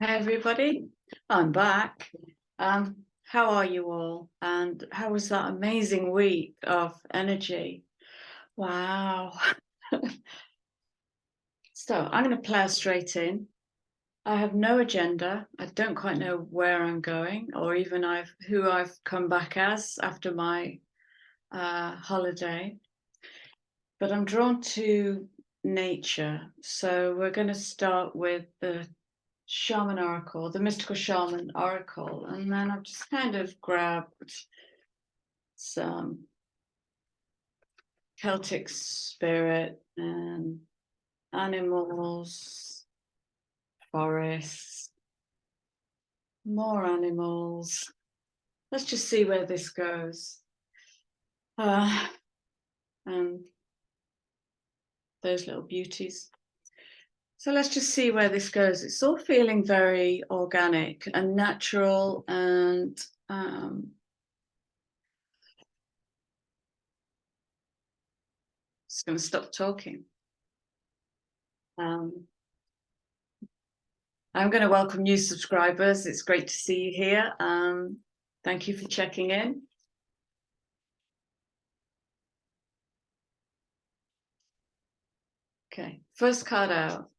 Hey everybody, I'm back. How are you all? And how was that amazing week of energy? Wow. So I'm going to plow straight in. I have no agenda. I don't quite know where I'm going or even who I've come back as after my holiday. But I'm drawn to nature. So we're going to start with the Shaman Oracle, the mystical Shaman Oracle, and then I've just kind of grabbed some Celtic spirit and animals, forests, more animals. Let's just see where this goes. And those little beauties. So let's just see where this goes. It's all feeling very organic and natural and just going to stop talking. I'm going to welcome new subscribers. It's great to see you here. Thank you for checking in. Okay, first card out.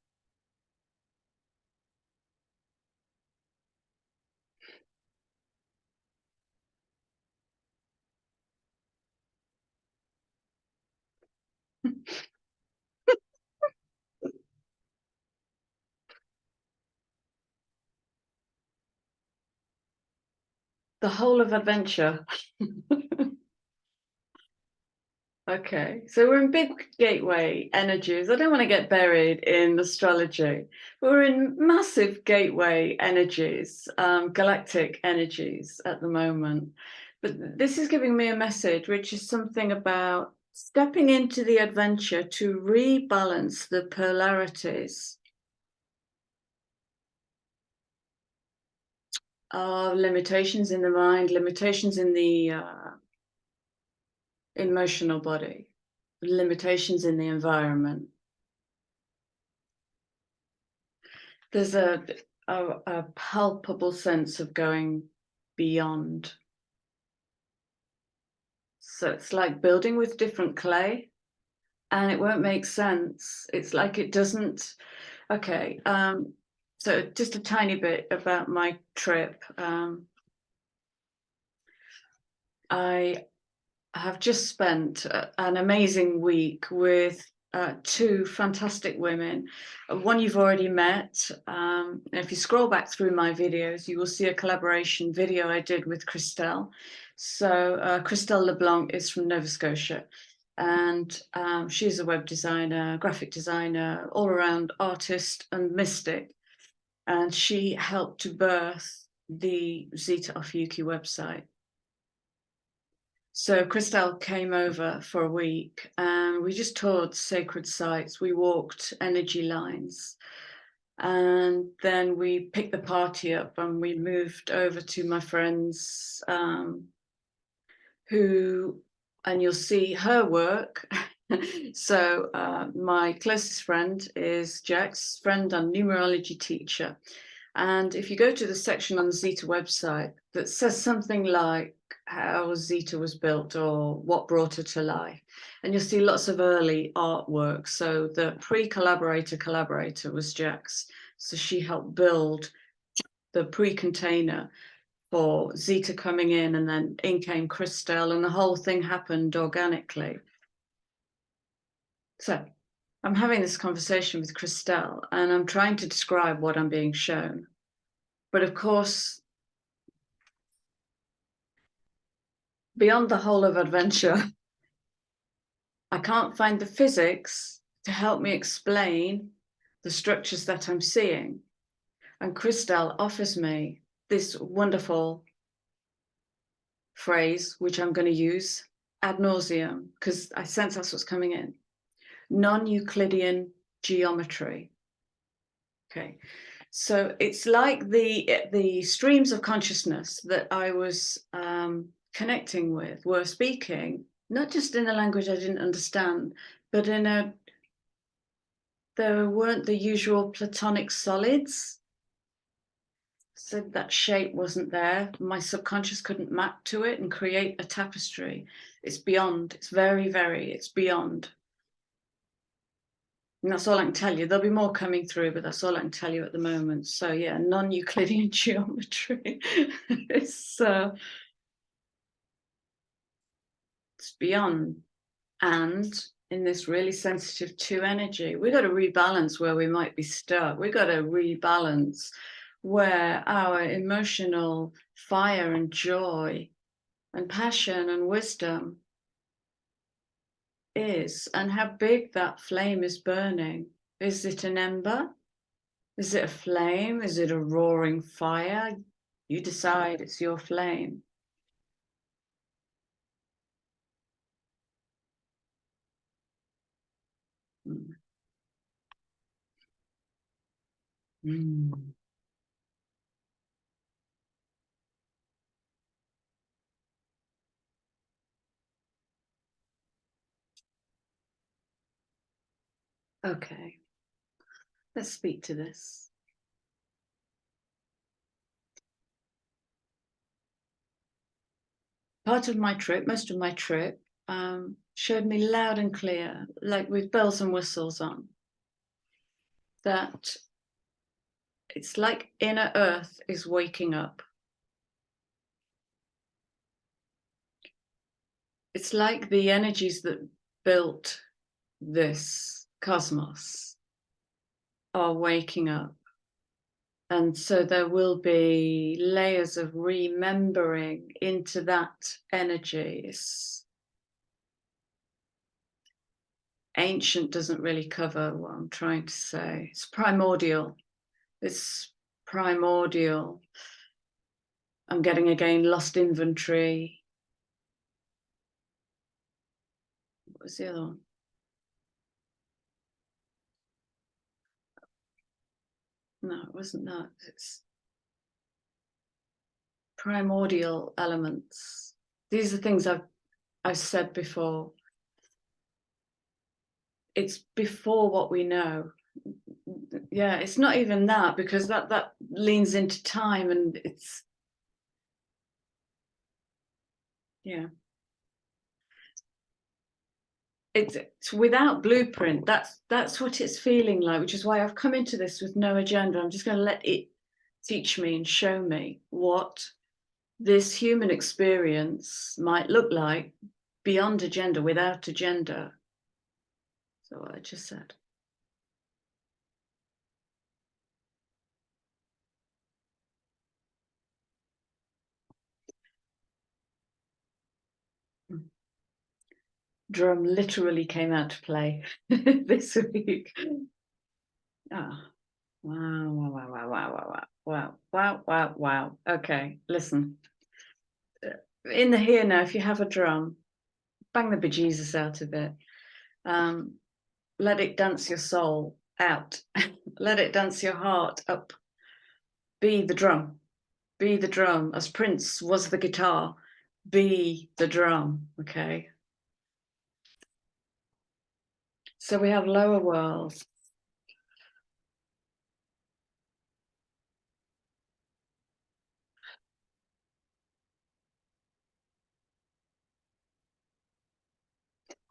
The whole of adventure. Okay, so we're in big gateway energies. I don't want to get buried in astrology. We're in massive gateway energies, galactic energies at the moment. But this is giving me a message, which is something about stepping into the adventure to rebalance the polarities of limitations in the mind, limitations in the emotional body, limitations in the environment. There's a palpable sense of going beyond. So it's like building with different clay, and it won't make sense. It's like it doesn't. Okay, so just a tiny bit about my trip. I have just spent an amazing week with two fantastic women. One you've already met. If you scroll back through my videos, you will see a collaboration video I did with Christelle. So Christelle LeBlanc is from Nova Scotia, and she's a web designer, graphic designer, all-around artist and mystic. And she helped to birth the Zeta Ophiuchi website. So Christelle came over for a week and we just toured sacred sites. We walked energy lines and then we picked the party up and we moved over to my friends who, and you'll see her work. So my closest friend is Jack's friend and numerology teacher. And if you go to the section on the Zeta website that says something like how Zeta was built or what brought her to life, and you'll see lots of early artwork. So the collaborator was Jack's. So she helped build the pre-container for Zeta coming in, and then in came Christelle, and the whole thing happened organically. So I'm having this conversation with Christelle and I'm trying to describe what I'm being shown. But of course, beyond the whole of adventure, I can't find the physics to help me explain the structures that I'm seeing. And Christelle offers me this wonderful phrase, which I'm going to use ad nauseum, because I sense that's what's coming in. Non-Euclidean geometry. Okay, so it's like the streams of consciousness that I was connecting with were speaking, not just in a language I didn't understand, but there weren't the usual platonic solids. said that shape wasn't there. My subconscious couldn't map to it and create a tapestry. It's beyond. It's very, very, it's beyond. And that's all I can tell you. There'll be more coming through, but that's all I can tell you at the moment. So yeah, non-Euclidean geometry. It's beyond. And in this really sensitive 2 energy, we've got to rebalance where we might be stuck. We've got to rebalance where our emotional fire and joy and passion and wisdom is, and how big that flame is burning. Is it an ember? Is it a flame? Is it a roaring fire? You decide. It's your flame. Mm. Mm. Okay, let's speak to this. Part of my trip, most of my trip, showed me loud and clear, like with bells and whistles on, that it's like inner earth is waking up. It's like the energies that built this cosmos are waking up. And so there will be layers of remembering into that energy. It's ancient doesn't really cover what I'm trying to say. It's primordial. It's primordial. I'm getting again lost inventory. What was the other one? No, it wasn't that. It's primordial elements. These are things I've said before. It's before what we know. Yeah, it's not even that, because that leans into time, and it's, yeah. It's without blueprint. That's what it's feeling like, which is why I've come into this with no agenda. I'm just going to let it teach me and show me what this human experience might look like beyond agenda, without agenda. So what I just said. Drum literally came out to play this week. Ah, wow, wow, wow, wow, wow, wow, wow, wow, wow. Okay, listen. In the here now, if you have a drum, bang the bejesus out of it. Let it dance your soul out. Let it dance your heart up. Be the drum. Be the drum. As Prince was the guitar, be the drum. Okay. So we have lower worlds.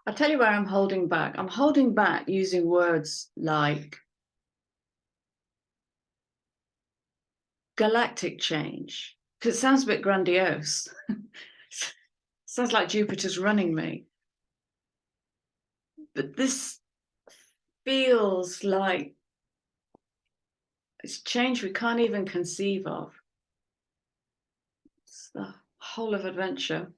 I'll tell you where I'm holding back. I'm holding back using words like galactic change, because it sounds a bit grandiose. Sounds like Jupiter's running me. But this feels like it's change we can't even conceive of. It's the whole of adventure.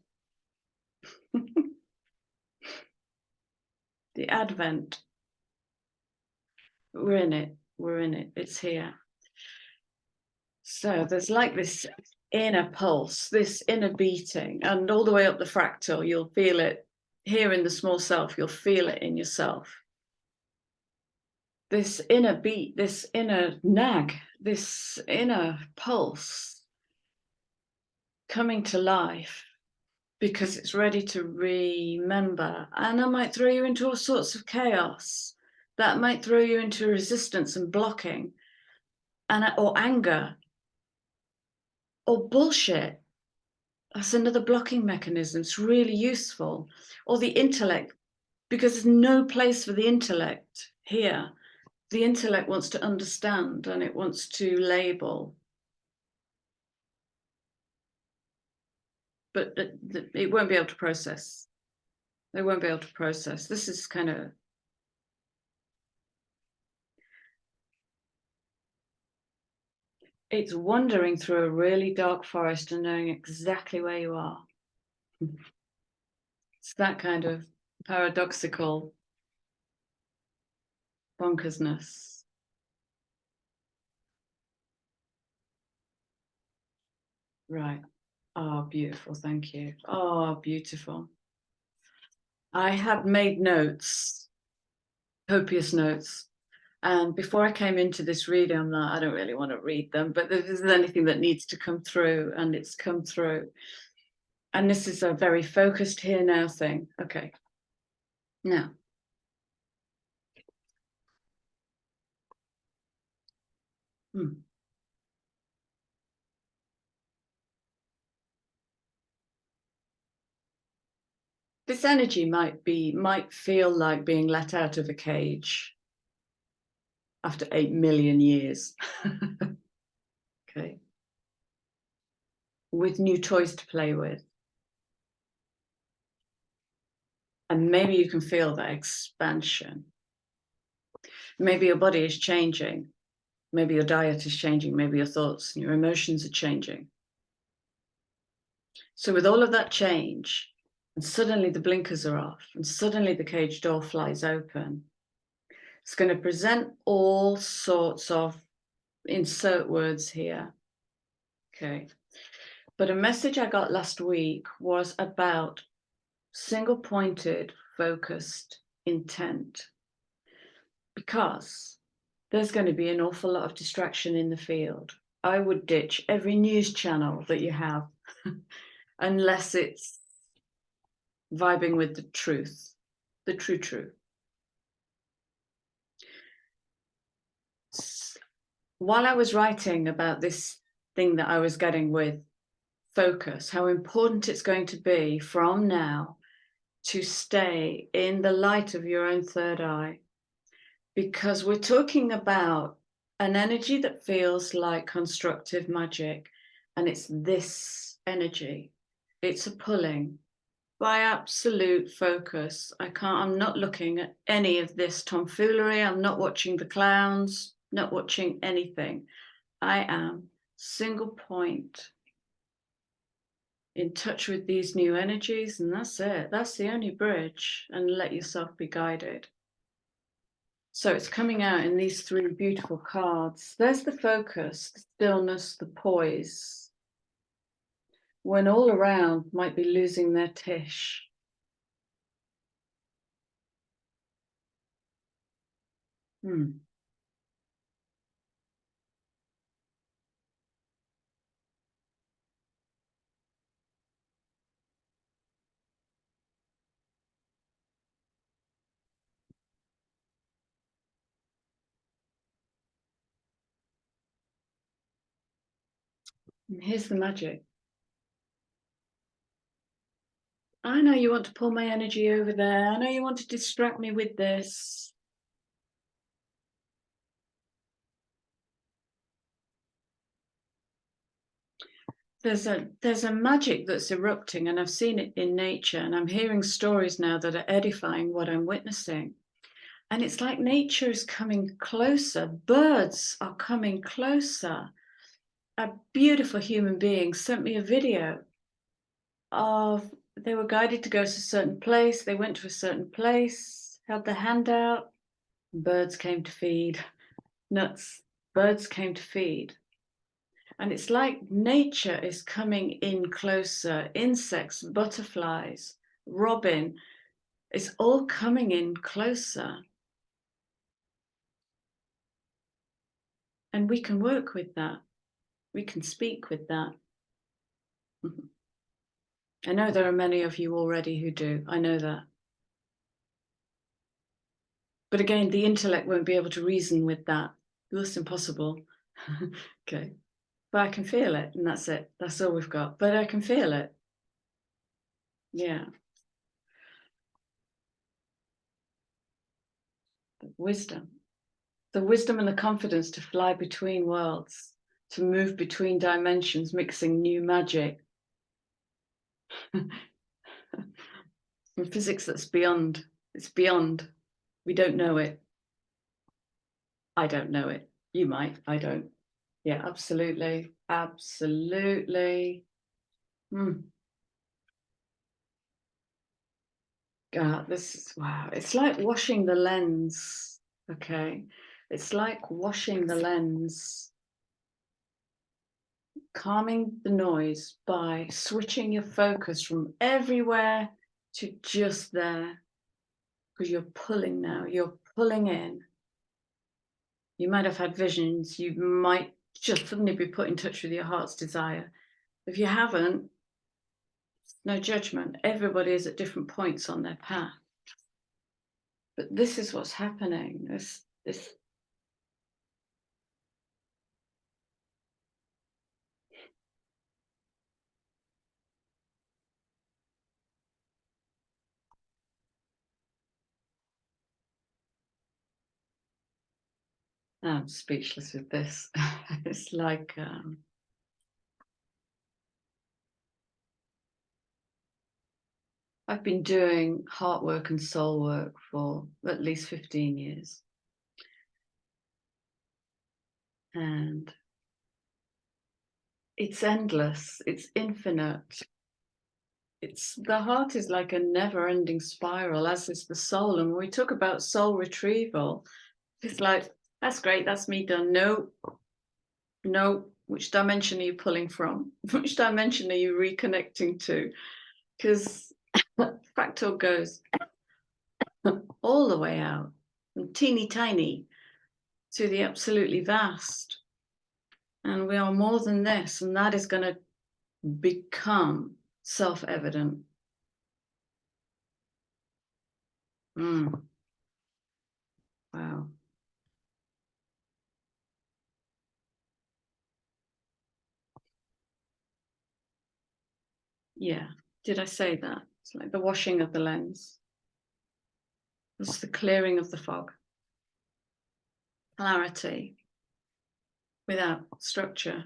The Advent. We're in it. We're in it. It's here. So there's like this inner pulse, this inner beating, and all the way up the fractal, you'll feel it here in the small self. You'll feel it in yourself. This inner beat, this inner nag, this inner pulse coming to life because it's ready to remember. And that might throw you into all sorts of chaos. That might throw you into resistance and blocking, or anger. Or bullshit. That's another blocking mechanism. It's really useful. Or the intellect, because there's no place for the intellect here. The intellect wants to understand and it wants to label. But it won't be able to process. They won't be able to process. This is kind of... It's wandering through a really dark forest and knowing exactly where you are. It's that kind of paradoxical bonkersness. Right. Oh, beautiful. Thank you. Oh, beautiful. I had made notes, copious notes. And before I came into this reading, I'm like, I don't really want to read them, but if there's anything that needs to come through, and it's come through. And this is a very focused here now thing. Okay. Now. This energy might feel like being let out of a cage after 8 million years. Okay. With new toys to play with. And maybe you can feel that expansion. Maybe your body is changing. Maybe your diet is changing. Maybe your thoughts and your emotions are changing. So with all of that change, and suddenly the blinkers are off, and suddenly the cage door flies open, it's going to present all sorts of insert words here. Okay. But a message I got last week was about single-pointed, focused intent. Because there's going to be an awful lot of distraction in the field. I would ditch every news channel that you have unless it's vibing with the truth, the true truth. While I was writing about this thing that I was getting with focus, how important it's going to be from now to stay in the light of your own third eye, because we're talking about an energy that feels like constructive magic, and it's this energy. It's a pulling by absolute focus. I'm not looking at any of this tomfoolery. I'm not watching the clowns, not watching anything. I am single point in touch with these new energies, and that's it. That's the only bridge, and let yourself be guided. So it's coming out in these 3 beautiful cards. There's the focus, the stillness, the poise, when all around might be losing their tish. And here's the magic. I know you want to pull my energy over there. I know you want to distract me with this. There's a magic that's erupting, and I've seen it in nature, and I'm hearing stories now that are edifying what I'm witnessing. And it's like nature is coming closer. Birds are coming closer. A beautiful human being sent me a video of, they were guided to go to a certain place. They went to a certain place, held their hand out, birds came to feed. Nuts. Birds came to feed. And it's like nature is coming in closer. Insects, butterflies, robin, it's all coming in closer. And we can work with that. We can speak with that. I know there are many of you already who do. I know that. But again, the intellect won't be able to reason with that. That's impossible. Okay. but I can feel it, and that's it. That's all we've got. But I can feel it. Yeah. Wisdom. The wisdom and the confidence to fly between worlds, to move between dimensions, mixing new magic. In physics, that's beyond. It's beyond. We don't know it. I don't know it. You might. I don't. Yeah, absolutely. Absolutely. God, this is, wow. It's like washing the lens. Okay. It's like washing the lens, calming the noise by switching your focus from everywhere to just there. Because you're pulling now, you're pulling in. You might have had visions. You might just suddenly be put in touch with your heart's desire. If you haven't, no judgment. Everybody is at different points on their path. But this is what's happening. This I'm speechless with this. It's like I've been doing heart work and soul work for at least 15 years. And it's endless, it's infinite. The heart is like a never-ending spiral, as is the soul. And when we talk about soul retrieval, it's like, that's great, that's me done. No, which dimension are you pulling from? Which dimension are you reconnecting to? Because fractal goes all the way out, from teeny tiny to the absolutely vast. And we are more than this, and that is going to become self-evident. Wow. Yeah. Did I say that? It's like the washing of the lens. It's the clearing of the fog. Clarity without structure.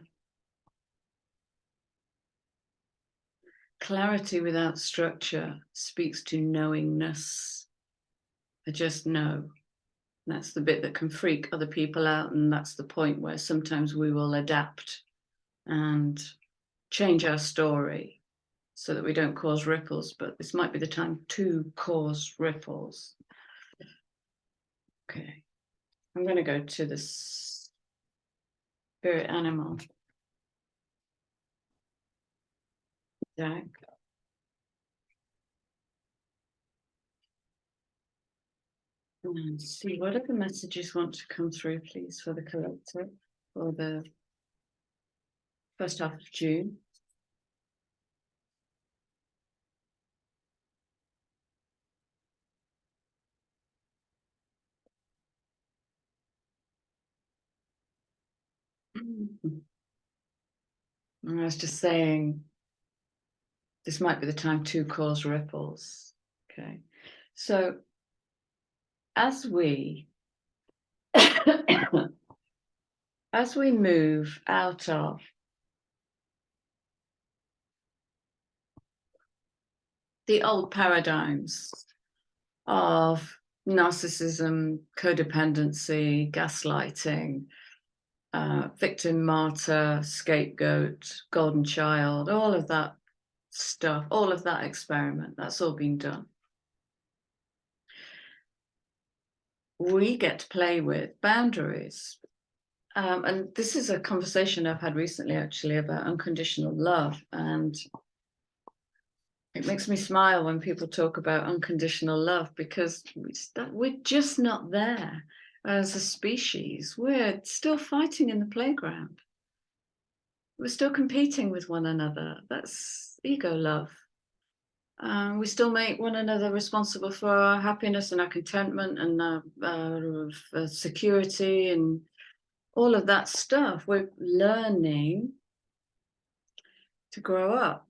Clarity without structure speaks to knowingness. I just know. That's the bit that can freak other people out, and that's the point where sometimes we will adapt and change our story so that we don't cause ripples, but this might be the time to cause ripples. Okay, I'm going to go to the spirit animal deck. And see what other messages want to come through, please, for the collective for the first half of June. And I was just saying, this might be the time to cause ripples. Okay, so as we as we move out of the old paradigms of narcissism, codependency, gaslighting, victim, martyr, scapegoat, golden child, all of that stuff, all of that experiment, that's all been done. We get to play with boundaries. And this is a conversation I've had recently, actually, about unconditional love. And it makes me smile when people talk about unconditional love, because we're just not there as a species. We're still fighting in the playground. We're still competing with one another. That's ego love. We still make one another responsible for our happiness and our contentment and security and all of that stuff. We're learning to grow up.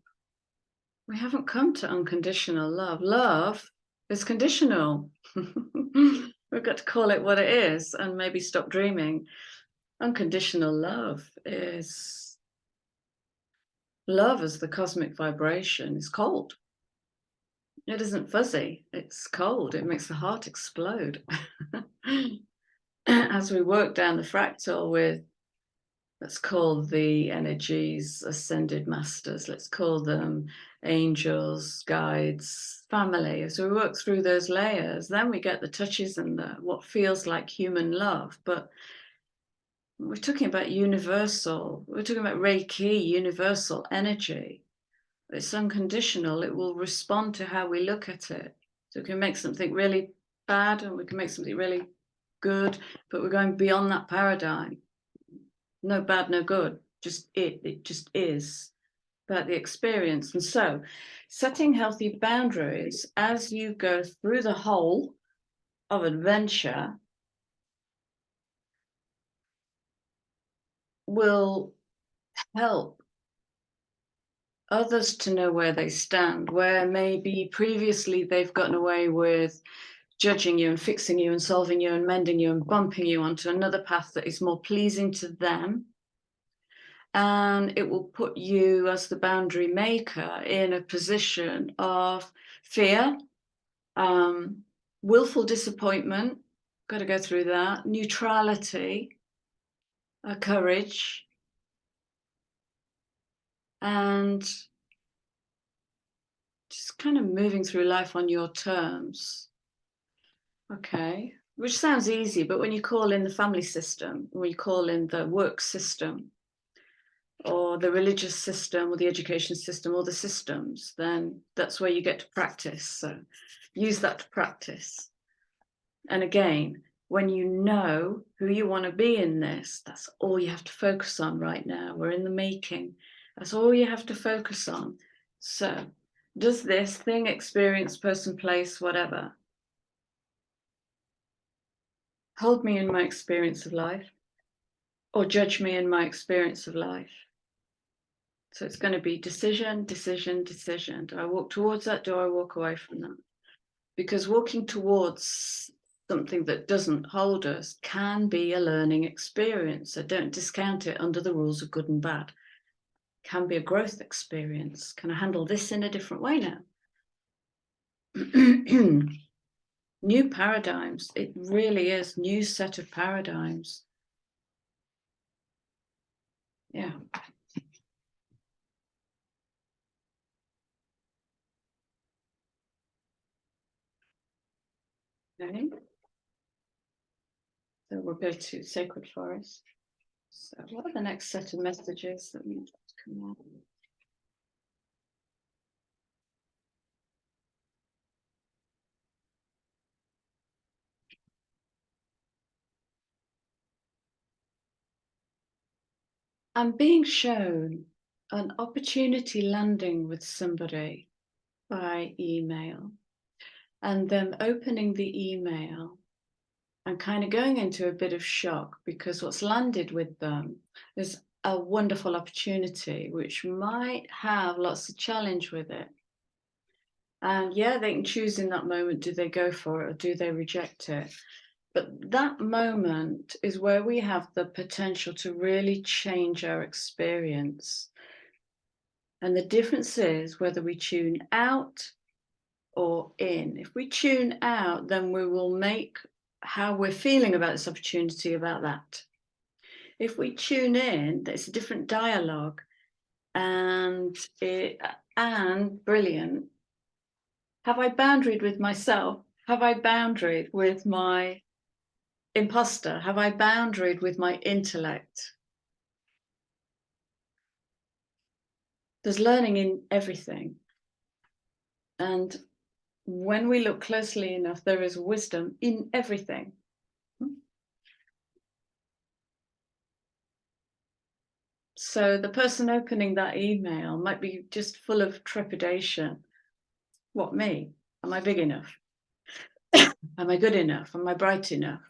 We haven't come to unconditional love. Love is conditional. We've got to call it what it is and maybe stop dreaming. Unconditional love is love as the cosmic vibration is cold. It isn't fuzzy, it's cold. It makes the heart explode. As we work down the fractal with, let's call the energies ascended masters, let's call them angels, guides, family. As we work through those layers, then we get the touches and the what feels like human love. But we're talking about universal, we're talking about Reiki, universal energy. It's unconditional. It will respond to how we look at it. So we can make something really bad and we can make something really good, but we're going beyond that paradigm. No bad, no good, just it just is about the experience. And so setting healthy boundaries as you go through the whole of adventure will help others to know where they stand, where maybe previously they've gotten away with judging you and fixing you and solving you and mending you and bumping you onto another path that is more pleasing to them. And it will put you as the boundary maker in a position of fear, willful disappointment, got to go through that, neutrality, courage, and just kind of moving through life on your terms. Okay, which sounds easy, but when you call in the family system, when you call in the work system, or the religious system, or the education system, or the systems, then that's where you get to practice. So use that to practice. And again, when you know who you want to be in this, that's all you have to focus on right now. We're in the making. That's all you have to focus on. So does this thing, experience, person, place, whatever, hold me in my experience of life, or judge me in my experience of life? So it's going to be decision, decision, decision. Do I walk towards that? Do I walk away from that? Because walking towards something that doesn't hold us can be a learning experience. So don't discount it under the rules of good and bad. It can be a growth experience. Can I handle this in a different way now? New paradigms. It really is new set of paradigms. Yeah. Okay. So we'll go to Sacred Forest. So what are the next set of messages that need to come out? I'm being shown an opportunity landing with somebody by email and them opening the email and kind of going into a bit of shock because what's landed with them is a wonderful opportunity which might have lots of challenge with it. And yeah, they can choose in that moment, do they go for it or do they reject it? But that moment is where we have the potential to really change our experience. And the difference is whether we tune out or in. If we tune out, then we will make how we're feeling about this opportunity about that. If we tune in, there's a different dialogue and brilliant. Have I boundaried with myself? Have I boundaried with my imposter? Have I boundaried with my intellect? There's learning in everything. And when we look closely enough, there is wisdom in everything. So the person opening that email might be just full of trepidation. What, me? Am I big enough? Am I good enough? Am I bright enough?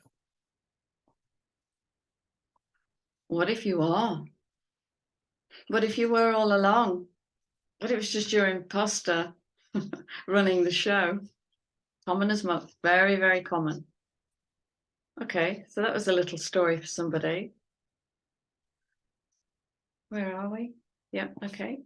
What if you are? What if you were all along? But it was just your imposter running the show. Common as much. Very, very common. Okay, so that was a little story for somebody. Where are we? Yeah, okay.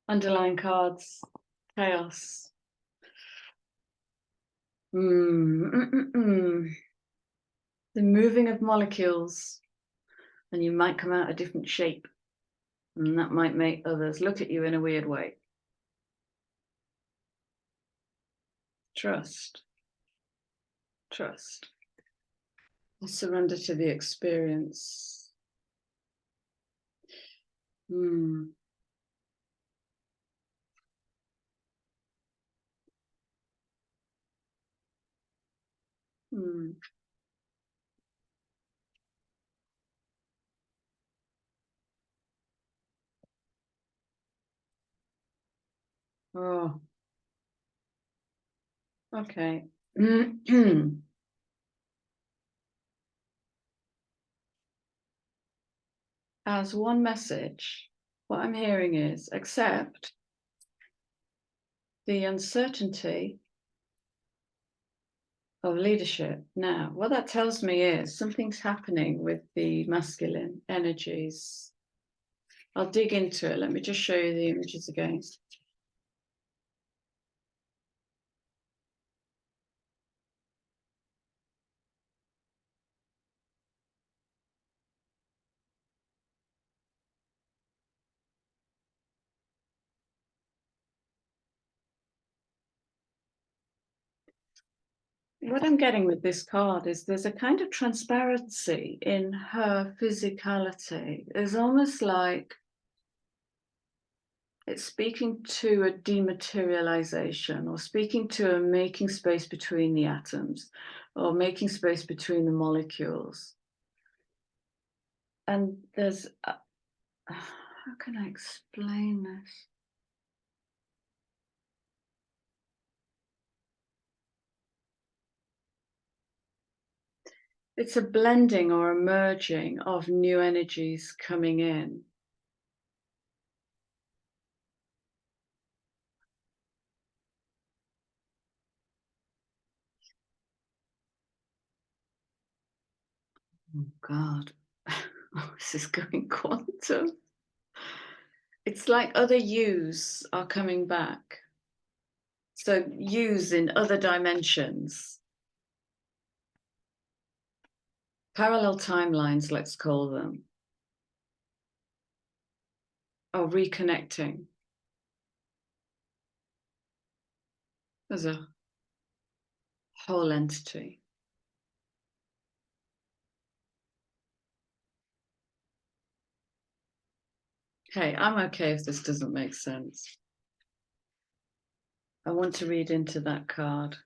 Underlying cards. Chaos. The moving of molecules, and you might come out a different shape, and that might make others look at you in a weird way. Trust. Trust. Surrender to the experience. Oh, okay. As one message, what I'm hearing is accept the uncertainty of leadership. Now, what that tells me is something's happening with the masculine energies. I'll dig into it. Let me just show you the images again. What I'm getting with this card is there's a kind of transparency in her physicality. It's almost like it's speaking to a dematerialization, or speaking to a making space between the atoms, or making space between the molecules. And there's, how can I explain this? It's a blending or a merging of new energies coming in. Oh God, this is going quantum. It's like other yous are coming back. So yous in other dimensions. Parallel timelines, let's call them, are reconnecting. As a whole entity. Hey, I'm okay if this doesn't make sense. I want to read into that card.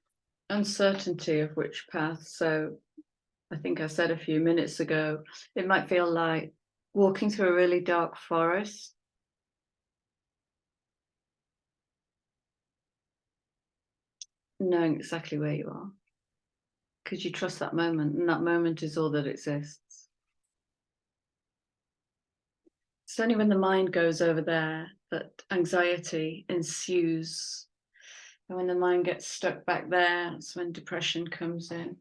Uncertainty of which path. So I think I said a few minutes ago, it might feel like walking through a really dark forest. Knowing exactly where you are. Because you trust that moment, and that moment is all that exists. It's only when the mind goes over there that anxiety ensues. And when the mind gets stuck back there, that's when depression comes in.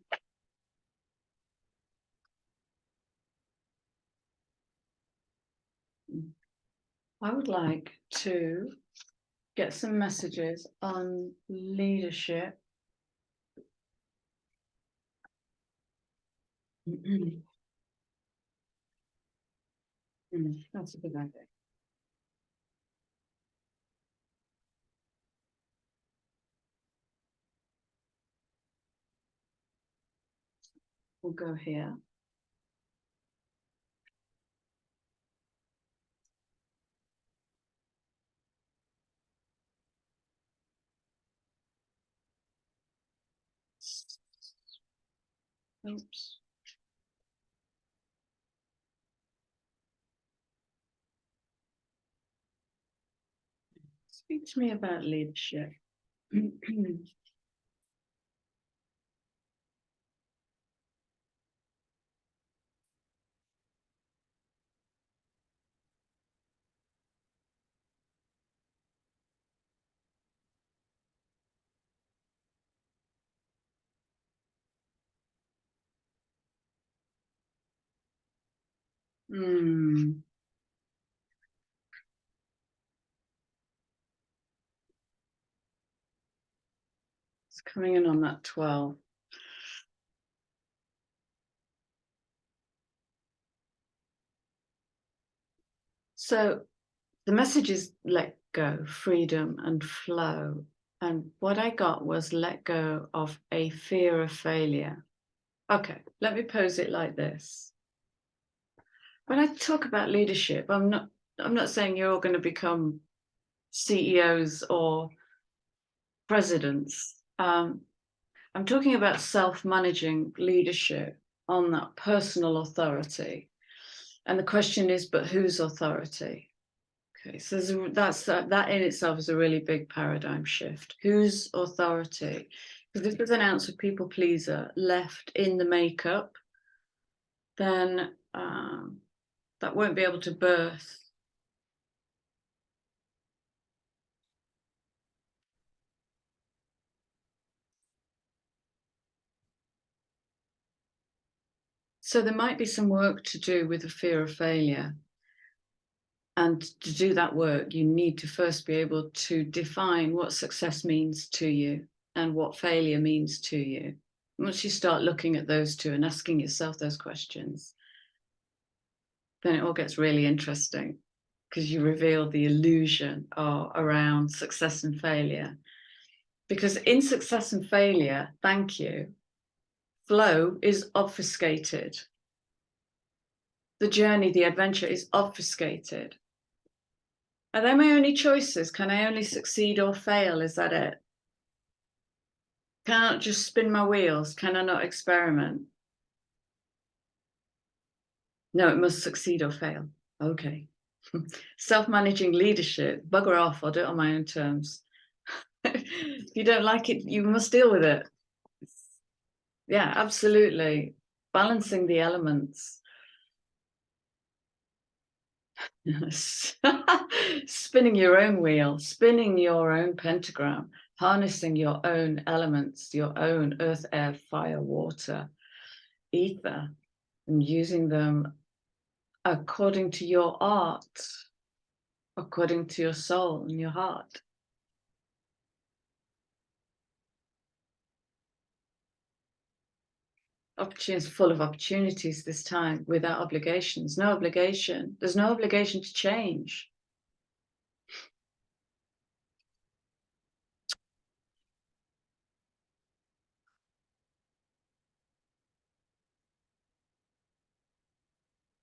I would like to get some messages on leadership. That's a good idea. We'll go here. Oops. Speak to me about leadership. It's coming in on that 12. So the message is let go, freedom, and flow. And what I got was let go of a fear of failure. Okay, let me pose it like this. When I talk about leadership, I'm not saying you're all going to become CEOs or presidents. I'm talking about self-managing leadership on that personal authority. And the question is, but whose authority? Okay, so that in itself is a really big paradigm shift. Whose authority? Because if there's an ounce of people pleaser left in the makeup, then that won't be able to birth. So there might be some work to do with the fear of failure. And to do that work, you need to first be able to define what success means to you and what failure means to you. Once you start looking at those two and asking yourself those questions, then it all gets really interesting because you reveal the illusion around success and failure. Because in success and failure, thank you, flow is obfuscated. The journey, the adventure is obfuscated. Are they my only choices? Can I only succeed or fail? Is that it? Can I not just spin my wheels? Can I not experiment? No, it must succeed or fail. Okay. Self-managing leadership, bugger off, I'll do it on my own terms. If you don't like it, you must deal with it. Yeah, absolutely. Balancing the elements. Spinning your own wheel, spinning your own pentagram, harnessing your own elements, your own earth, air, fire, water, ether, and using them according to your art, according to your soul and your heart. Opportunities, full of opportunities this time, without obligations. No obligation. There's no obligation to change.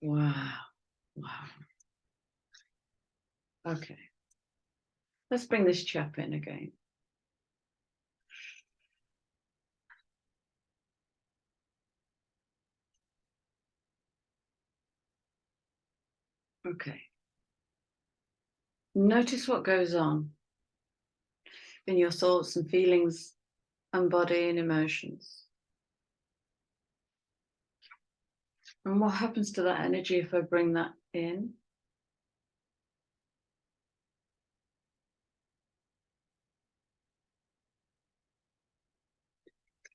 Wow. Wow. Okay. Let's bring this chap in again. Okay. Notice what goes on in your thoughts and feelings and body and emotions. And what happens to that energy if I bring that in?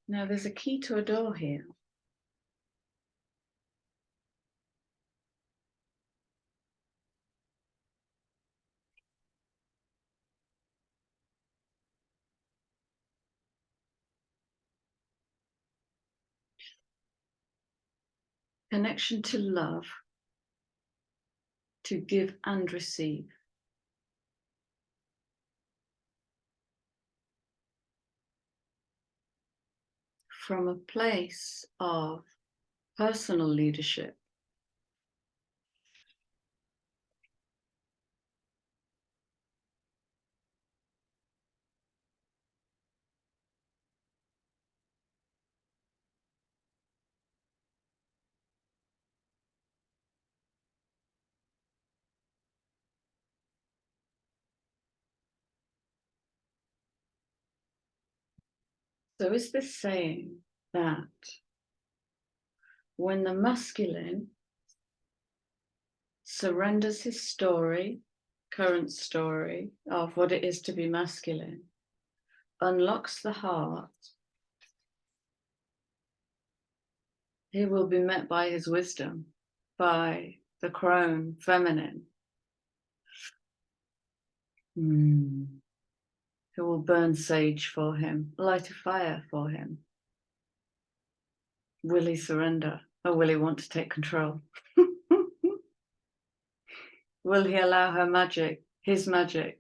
Now there's a key to a door here. Connection to love, to give and receive. From a place of personal leadership. So is this saying that when the masculine surrenders his story, current story of what it is to be masculine, unlocks the heart, he will be met by his wisdom, by the crone feminine, who will burn sage for him, light a fire for him. Will he surrender, or will he want to take control? Will he allow her magic, his magic,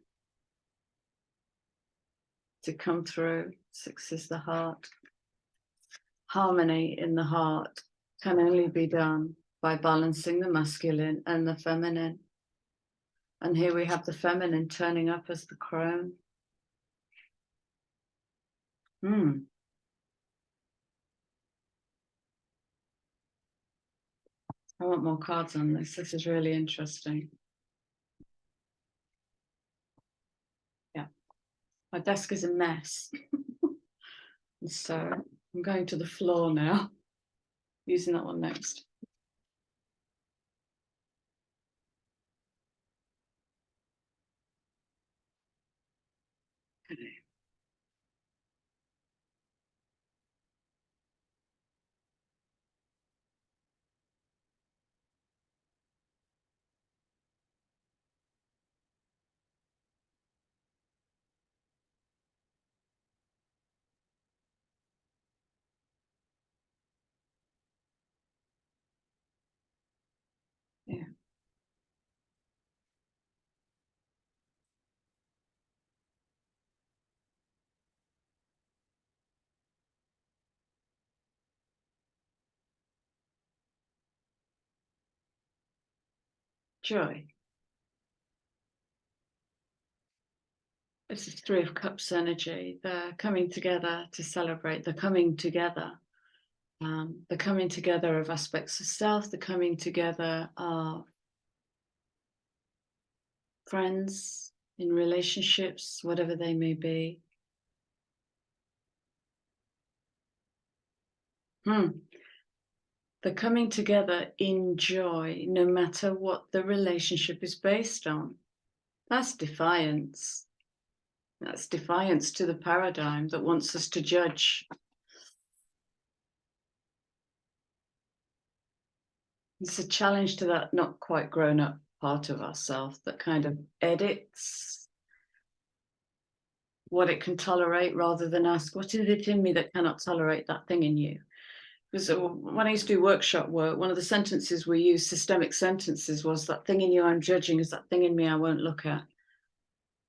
to come through? 6 is the heart. Harmony in the heart can only be done by balancing the masculine and the feminine. And here we have the feminine turning up as the crone. I want more cards on this. This is really interesting. Yeah, my desk is a mess. So I'm going to the floor now, using that one next. Okay. Yeah. Joy. This is 3 of Cups energy. They're coming together to celebrate. They're coming together. The coming together of aspects of self, the coming together of friends, in relationships, whatever they may be. The coming together in joy, no matter what the relationship is based on. That's defiance. That's defiance to the paradigm that wants us to judge. It's a challenge to that not quite grown up part of ourselves that kind of edits what it can tolerate rather than ask, what is it in me that cannot tolerate that thing in you? Because when I used to do workshop work, one of the sentences we used, systemic sentences, was that thing in you I'm judging is that thing in me I won't look at.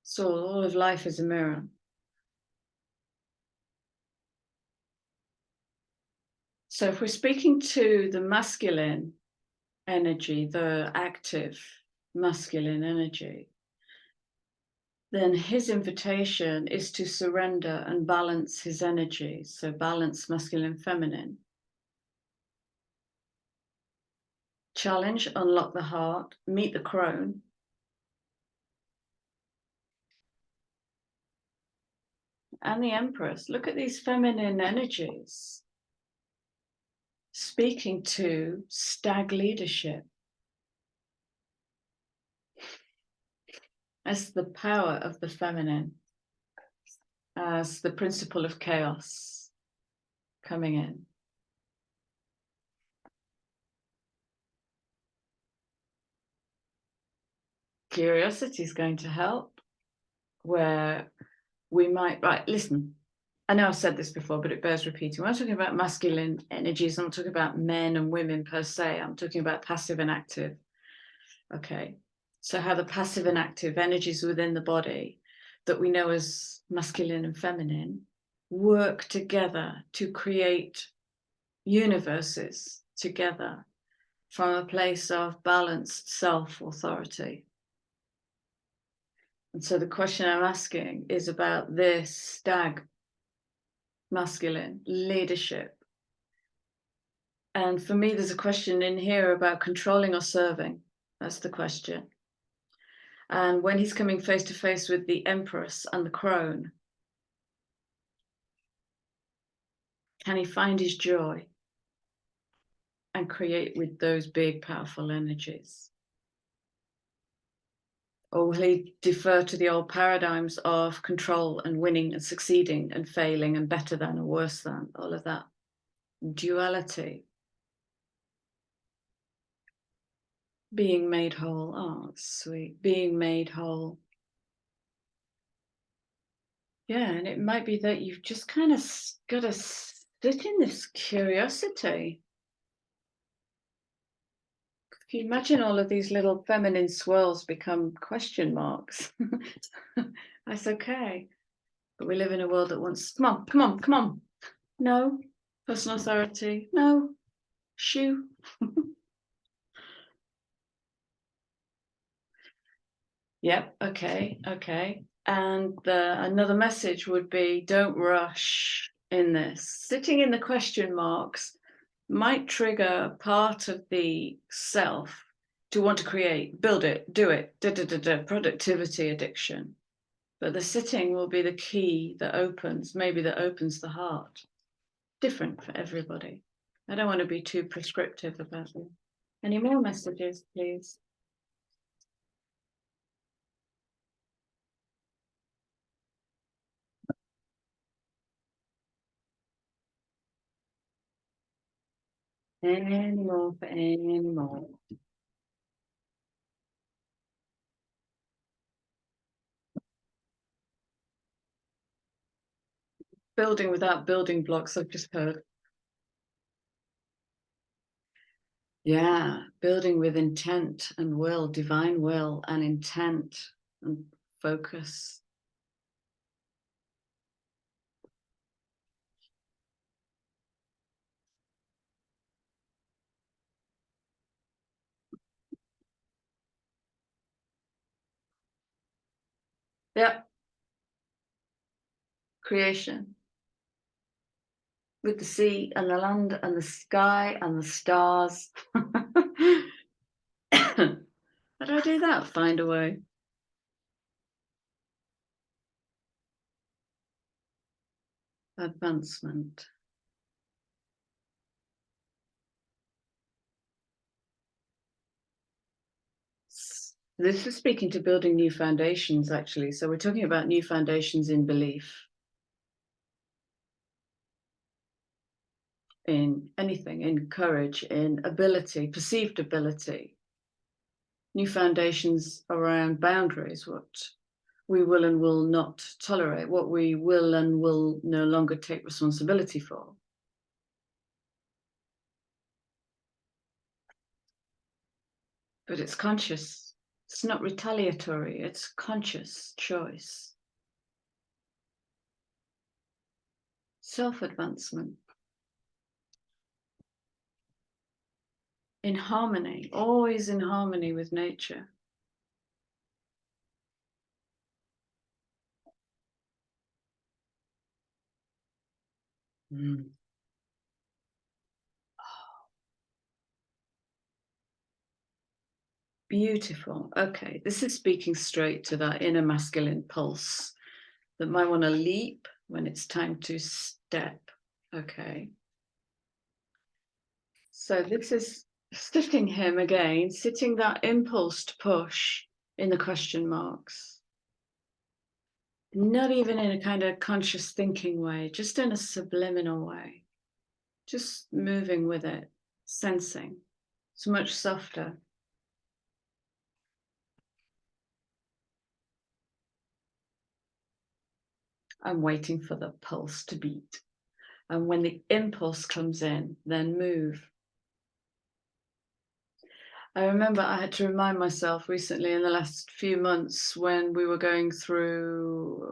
So all of life is a mirror. So if we're speaking to the masculine energy, the active masculine energy, then his invitation is to surrender and balance his energy. So balance masculine, feminine. Challenge, unlock the heart, meet the crone. And the Empress. Look at these feminine energies speaking to stag leadership as the power of the feminine, as the principle of chaos coming in. Curiosity is going to help, where we might, right, listen, I know I've said this before, but it bears repeating. When I'm talking about masculine energies, I'm not talking about men and women per se. I'm talking about passive and active. Okay, so how the passive and active energies within the body that we know as masculine and feminine work together to create universes together from a place of balanced self-authority. And so the question I'm asking is about this stag masculine leadership. And for me, there's a question in here about controlling or serving. That's the question. And when he's coming face to face with the Empress and the crone, Can he find his joy and create with those big, powerful energies? Or will he defer to the old paradigms of control and winning and succeeding and failing and better than and worse than, all of that duality? Being made whole. Oh, sweet. Being made whole. Yeah, and it might be that you've just kind of got to sit in this curiosity. If you imagine all of these little feminine swirls become question marks, that's okay. But we live in a world that wants, come on, come on, come on. No, personal authority. No, shoo. Yep, okay, okay. And another message would be, don't rush in this. Sitting in the question marks might trigger part of the self to want to create, build it, do it, productivity addiction. But the sitting will be the key that opens, maybe that opens the heart. Different for everybody. I don't want to be too prescriptive about it. Any more messages, please? Any more for any more? Building without building blocks, I've just heard. Yeah, building with intent and will, divine will and intent and focus. Yeah. Creation. With the sea and the land and the sky and the stars. How do I do that? Find a way. Advancement. This is speaking to building new foundations, actually. So we're talking about new foundations in belief, in anything, in courage, in ability, perceived ability. New foundations around boundaries, what we will and will not tolerate, what we will and will no longer take responsibility for. But it's conscious. It's not retaliatory. It's conscious choice. Self-advancement. In harmony, always in harmony with nature. Mm. Beautiful. Okay, this is speaking straight to that inner masculine pulse that might want to leap when it's time to step. Okay. So this is sitting him again, sitting that impulse to push in the question marks. Not even in a kind of conscious thinking way, just in a subliminal way. Just moving with it, sensing. It's much softer. I'm waiting for the pulse to beat. And when the impulse comes in, then move. I remember I had to remind myself recently in the last few months when we were going through,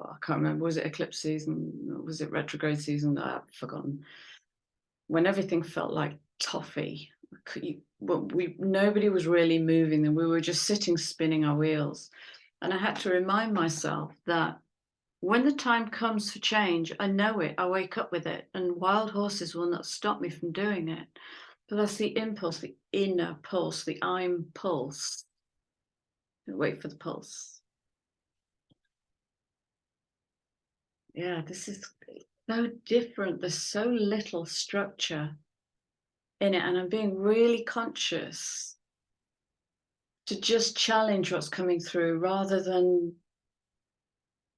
I can't remember, was it eclipse season? Was it retrograde season? I've forgotten. When everything felt like toffee. Nobody was really moving and we were just sitting spinning our wheels. And I had to remind myself that when the time comes for change, I know it, I wake up with it, and wild horses will not stop me from doing it. But that's the impulse, the inner pulse, the I'm pulse. Wait for the pulse. Yeah, this is so different. There's so little structure in it, and I'm being really conscious to just challenge what's coming through rather than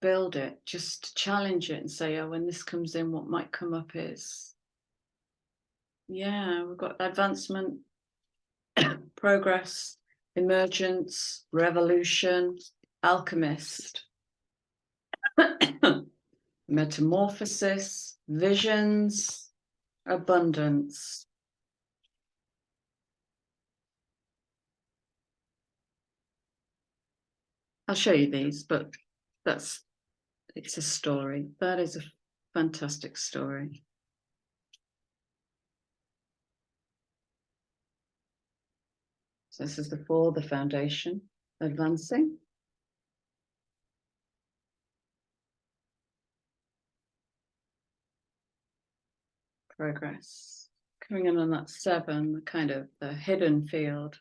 build it, just challenge it and say, oh, when this comes in, what might come up is, yeah, we've got advancement, progress, emergence, revolution, alchemist, metamorphosis, visions, abundance. I'll show you these, but it's a story. That is a fantastic story. So this is the 4, the foundation, advancing. Progress. Coming in on that 7, the kind of the hidden field.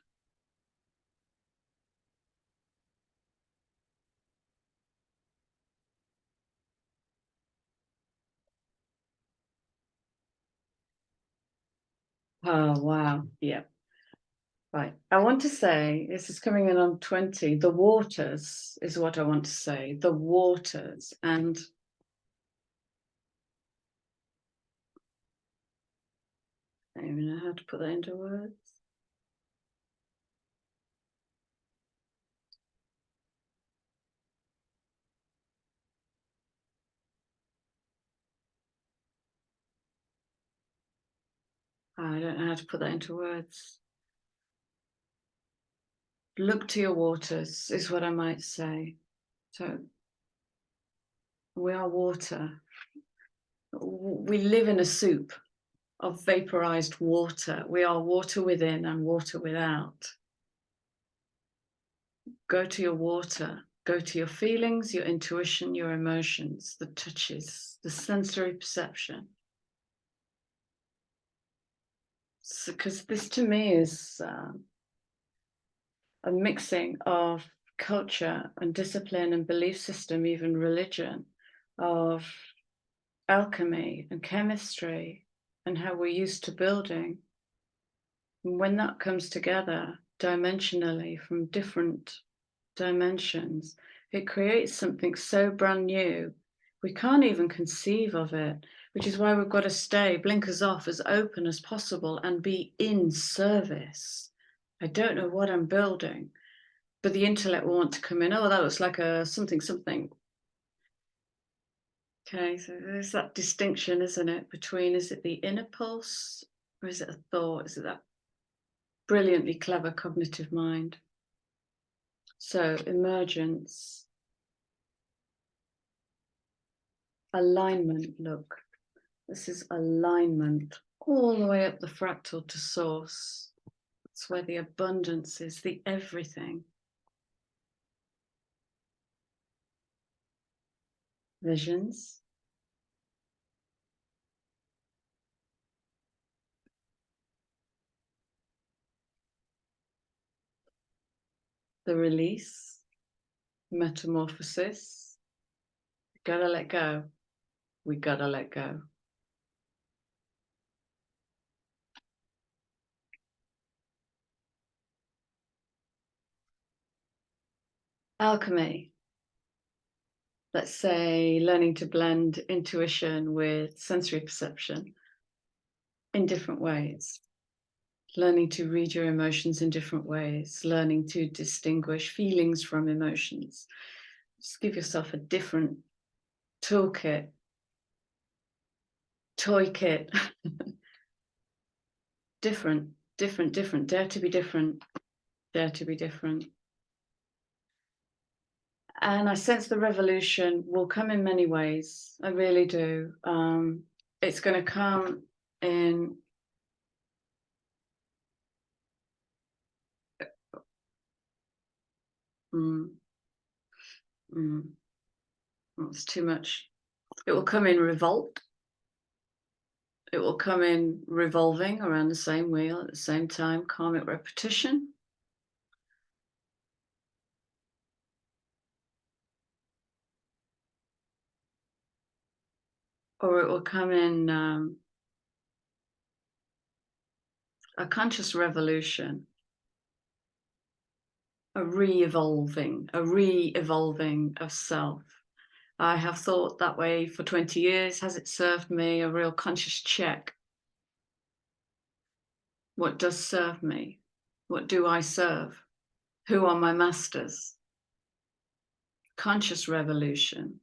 Oh, wow. Yeah. Right. I want to say, this is coming in on 20, the waters is what I want to say, the waters. And I don't even know how to put that into words. I don't know how to put that into words. Look to your waters is what I might say. So we are water. We live in a soup of vaporized water. We are water within and water without. Go to your water. Go to your feelings, your intuition, your emotions, the touches, the sensory perception. Because this to me is a mixing of culture and discipline and belief system, even religion, of alchemy and chemistry and how we're used to building. And when that comes together dimensionally from different dimensions, it creates something so brand new we can't even conceive of it, which is why we've got to stay blinkers off, as open as possible, and be in service. I don't know what I'm building, but the intellect will want to come in. Oh, that looks like a something. Okay, so there's that distinction, isn't it, between, is it the inner pulse or is it a thought? Is it that brilliantly clever cognitive mind? So emergence, alignment, look, this is alignment all the way up the fractal to source. That's where the abundance is, the everything. Visions, the release, metamorphosis. Gotta let go. We gotta let go. Alchemy. Let's say learning to blend intuition with sensory perception in different ways. Learning to read your emotions in different ways. Learning to distinguish feelings from emotions. Just give yourself a different toolkit, toy kit. different. Dare to be different. Dare to be different. And I sense the revolution will come in many ways. I really do. It's going to come in it's too much. It will come in revolt. It will come in revolving around the same wheel at the same time, karmic repetition. or it will come in a conscious revolution, a re-evolving of self. I have thought that way for 20 years. Has it served me? A real conscious check. What does serve me? What do I serve? Who are my masters? Conscious revolution.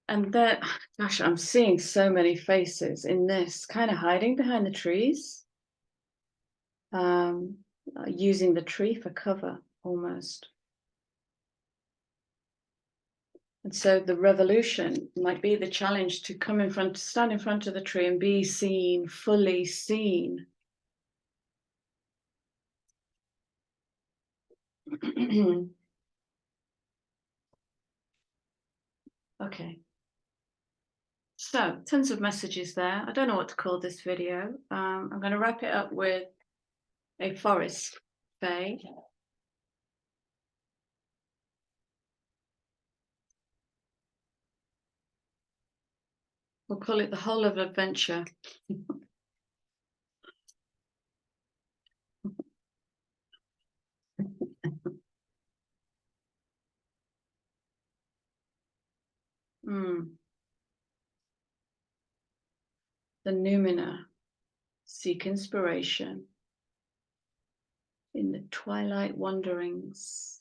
And then, gosh, I'm seeing so many faces in this, kind of hiding behind the trees, using the tree for cover almost. And so the revolution might be the challenge to come in front, stand in front of the tree and be seen, fully seen. Okay. So tons of messages there. I don't know what to call this video. I'm going to wrap it up with a forest fae. We'll call it the whole of adventure. The Numina seek inspiration in the twilight wanderings.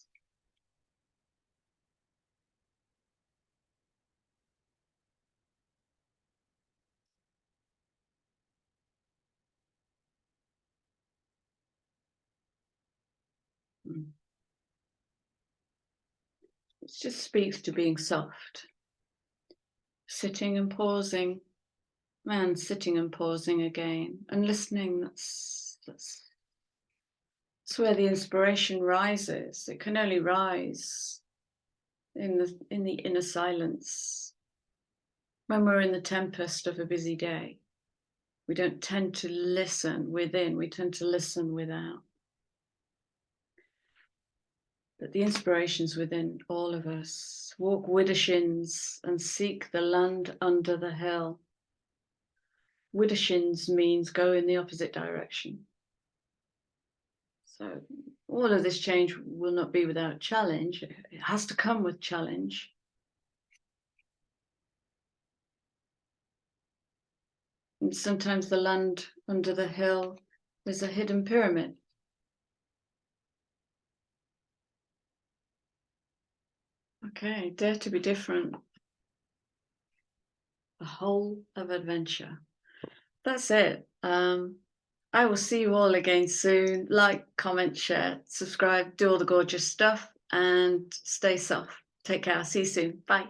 It just speaks to being soft, sitting and pausing, and sitting and pausing again, and listening. That's where the inspiration rises. It can only rise in the inner silence. When we're in the tempest of a busy day, we don't tend to listen within, we tend to listen without. But the inspiration's within all of us. Walk widdershins and seek the land under the hill. Widdershins means go in the opposite direction. So all of this change will not be without challenge. It has to come with challenge. And sometimes the land under the hill is a hidden pyramid. Okay, dare to be different. The whole of adventure. That's it. I will see you all again soon. Like, comment, share, subscribe, do all the gorgeous stuff, and stay soft. Take care. See you soon. Bye.